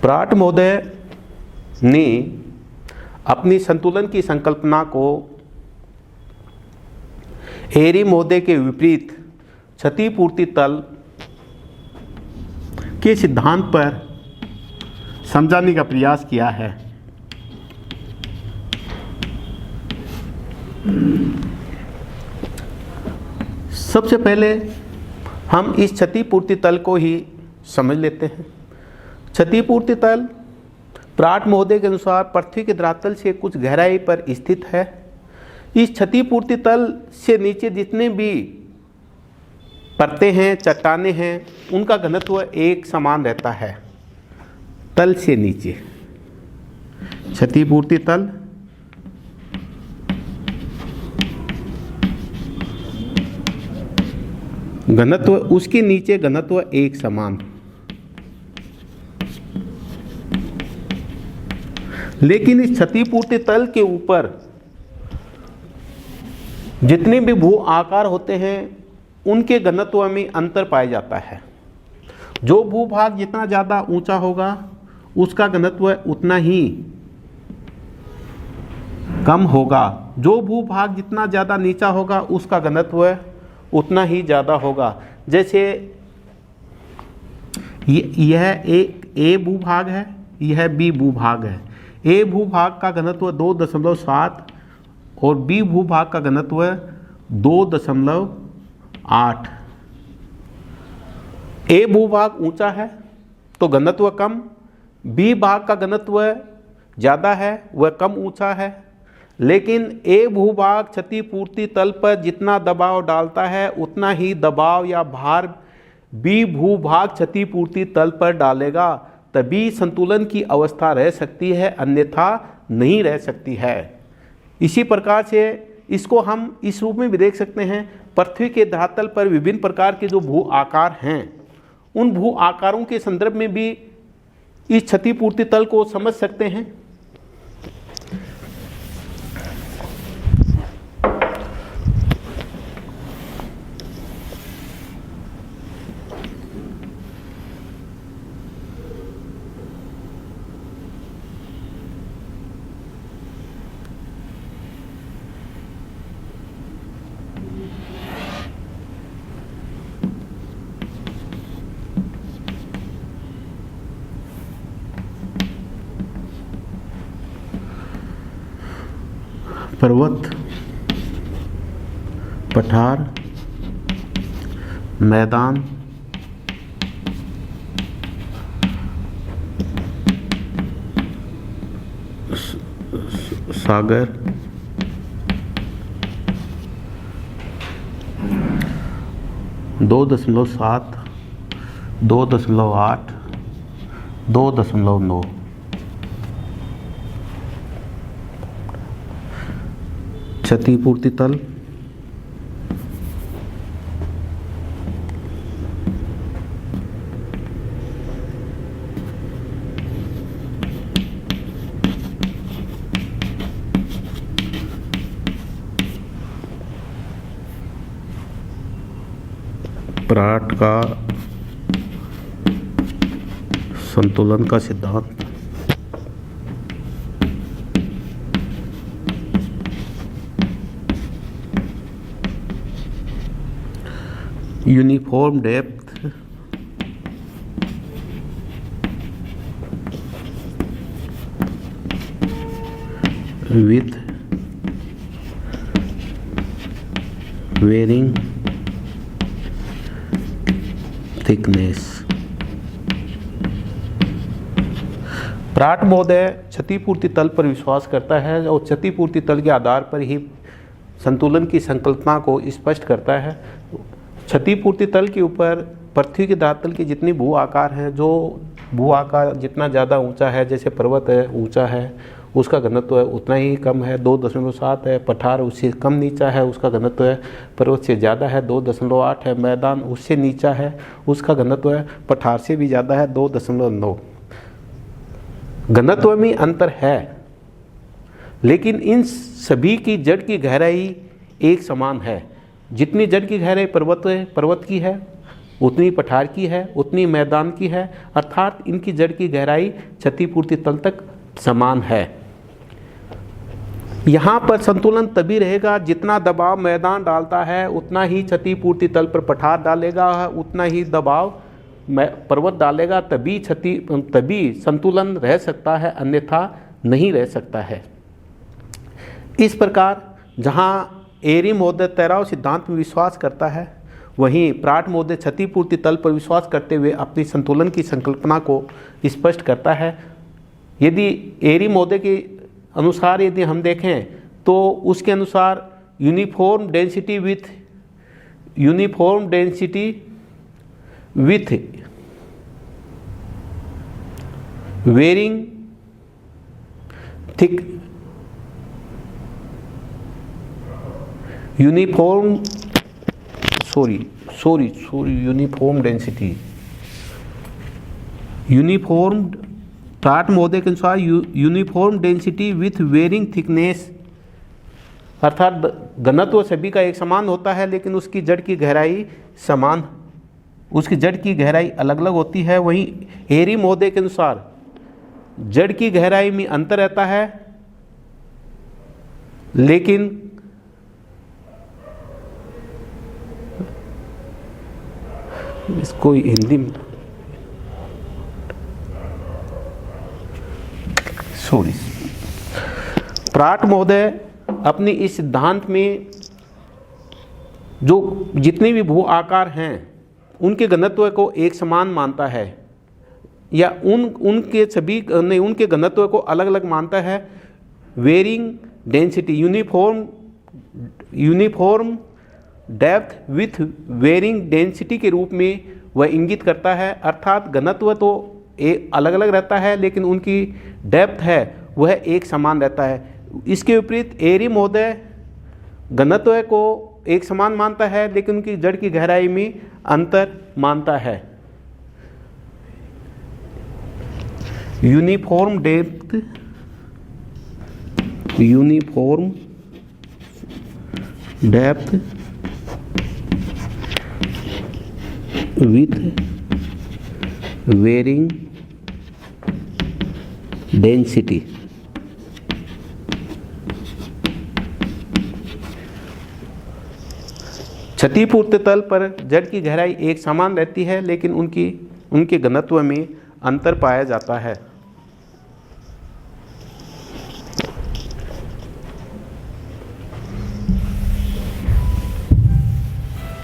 पराट महोदय ने अपनी संतुलन की संकल्पना को एरी महोदय के विपरीत क्षतिपूर्ति तल के सिद्धांत पर समझाने का प्रयास किया है। सबसे पहले हम इस क्षतिपूर्ति तल को ही समझ लेते हैं। क्षतिपूर्ति तल पराट महोदय के अनुसार पृथ्वी के धरातल से कुछ गहराई पर स्थित है। इस क्षतिपूर्ति तल से नीचे जितने भी परतें हैं, चट्टानें हैं, उनका घनत्व एक समान रहता है। तल से नीचे क्षतिपूर्ति तल घनत्व, उसके नीचे घनत्व एक समान। लेकिन इस क्षतिपूर्ति तल के ऊपर जितने भी भू आकार होते हैं उनके घनत्व में अंतर पाया जाता है। जो भूभाग जितना ज़्यादा ऊंचा होगा उसका घनत्व उतना ही कम होगा। जो भूभाग जितना ज़्यादा नीचा होगा उसका घनत्व उतना ही ज़्यादा होगा। जैसे यह एक ए भूभाग है, यह बी भूभाग है। ए भूभाग का घनत्व 2.7 और बी भूभाग का घनत्व 2.8। ए भूभाग ऊंचा है तो घनत्व कम, बी भाग का घनत्व ज़्यादा है, वह कम ऊंचा है। लेकिन ए भूभाग क्षतिपूर्ति तल पर जितना दबाव डालता है उतना ही दबाव या भार बी भूभाग क्षतिपूर्ति तल पर डालेगा, तभी संतुलन की अवस्था रह सकती है, अन्यथा नहीं रह सकती है। इसी प्रकार से इसको हम इस रूप में भी देख सकते हैं। पृथ्वी के धरातल पर विभिन्न प्रकार के जो भू आकार हैं, उन भू आकारों के संदर्भ में भी इस क्षतिपूर्ति तल को समझ सकते हैं। पर्वत, पठार, मैदान, सागर, 2.7, 2.8, 2.9। क्षतिपूर्ति तल, पराट का संतुलन का सिद्धांत, uniform depth, with varying thickness. पराट महोदय क्षतिपूर्ति तल पर विश्वास करता है और क्षतिपूर्ति तल के आधार पर ही संतुलन की संकल्पना को स्पष्ट करता है। क्षतिपूर्ति तल के ऊपर पृथ्वी के धरातल के जितने भू आकार हैं, जो भू आकार जितना ज़्यादा ऊंचा है, जैसे पर्वत है ऊंचा है, उसका घनत्व उतना ही कम है, 2.7 है। पठार उससे कम नीचा है, उसका घनत्व है पर्वत से ज़्यादा है, 2.8 है। मैदान उससे नीचा है, उसका घनत्व है पठार से भी ज़्यादा है, 2.9। घनत्व में अंतर है, लेकिन इन सभी की जड़ की गहराई एक समान है। जितनी जड़ की गहराई पर्वत की है, उतनी पठार की है, उतनी मैदान की है, अर्थात इनकी जड़ की गहराई क्षतिपूर्ति तल तक समान है। यहाँ पर संतुलन तभी रहेगा जितना दबाव मैदान डालता है उतना ही क्षतिपूर्ति तल पर पठार डालेगा, उतना ही दबाव पर्वत डालेगा, तभी संतुलन रह सकता है, अन्यथा नहीं रह सकता है। इस प्रकार जहाँ एरी महोदय तैराव सिद्धांत में विश्वास करता है, वहीं प्राट महोदय क्षतिपूर्ति तल पर विश्वास करते हुए अपनी संतुलन की संकल्पना को स्पष्ट करता है। यदि एरी महोदय के अनुसार यदि हम देखें तो उसके अनुसार uniform density with varying thick uniform Pratt महोदय के अनुसार uniform density with varying thickness, अर्थात घनत्व सभी का एक समान होता है लेकिन उसकी जड़ की गहराई अलग अलग होती है। वहीं एरी महोदय के अनुसार जड़ की गहराई में अंतर रहता है, लेकिन इसको हिंदी में प्राट महोदय अपनी इस सिद्धांत में जो जितने भी भू आकार हैं उनके घनत्व को एक समान मानता है, या उनके घनत्व को अलग अलग मानता है। Varying density uniform depth with varying density के रूप में वह इंगित करता है, अर्थात घनत्व तो अलग अलग रहता है लेकिन उनकी डेप्थ है वह एक समान रहता है। इसके विपरीत एरी महोदय घनत्व को एक समान मानता है लेकिन उनकी जड़ की गहराई में अंतर मानता है। Uniform depth with varying density, क्षतिपूर्ति तल पर जड़ की गहराई एक समान रहती है लेकिन उनके घनत्व में अंतर पाया जाता है।